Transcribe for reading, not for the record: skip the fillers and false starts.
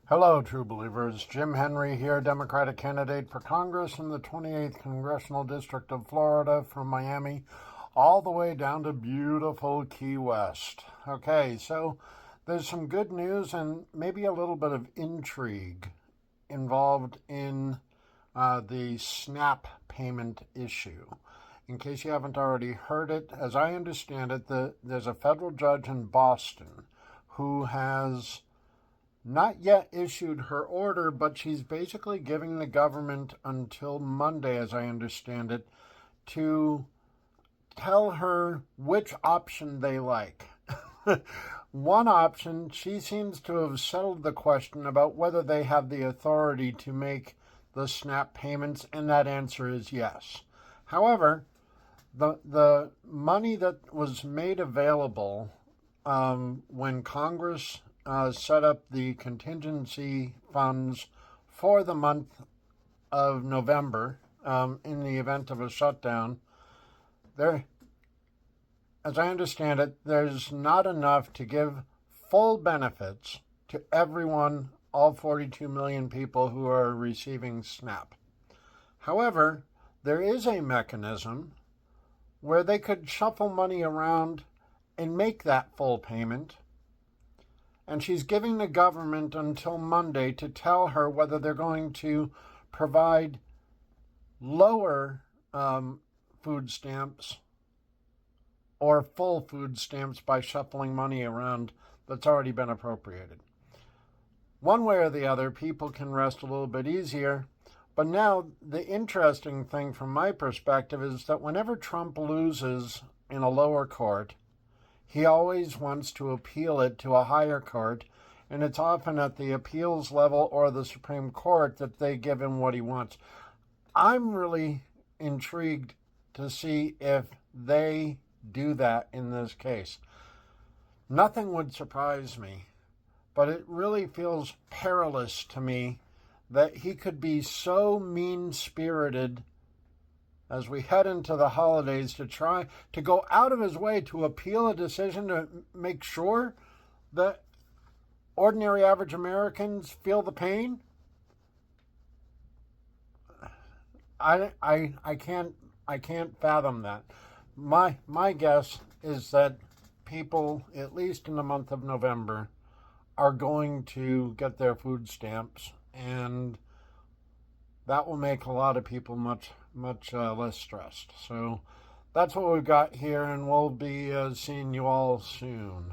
Hello, true believers. Jim Henry here, Democratic candidate for Congress in the 28th Congressional District of Florida from Miami all the way down to beautiful Key West. Okay, so there's some good news and maybe a little bit of intrigue involved in the SNAP payment issue. In case you haven't already heard it, as I understand it, there's a federal judge in Boston who has not yet issued her order, but she's basically giving the government until Monday, as I understand it, to tell her which option they like. One option, she seems to have settled the question about whether they have the authority to make the SNAP payments, and that answer is yes. However, the money that was made available when Congress set up the contingency funds for the month of November in the event of a shutdown, there, as I understand it, there's not enough to give full benefits to everyone, all 42 million people who are receiving SNAP. However, there is a mechanism where they could shuffle money around and make that full payment. And she's giving the government until Monday to tell her whether they're going to provide lower food stamps or full food stamps by shuffling money around that's already been appropriated. One way or the other, people can rest a little bit easier. But now the interesting thing from my perspective is that whenever Trump loses in a lower court, he always wants to appeal it to a higher court, and it's often at the appeals level or the Supreme Court that they give him what he wants. I'm really intrigued to see if they do that in this case. Nothing would surprise me, but it really feels perilous to me that he could be so mean-spirited as we head into the holidays to try to go out of his way to appeal a decision to make sure that ordinary average Americans feel the pain. I can't fathom that. My guess is that people, at least in the month of November, are going to get their food stamps, and that will make a lot of people much less stressed. So that's what we've got here, and we'll be seeing you all soon.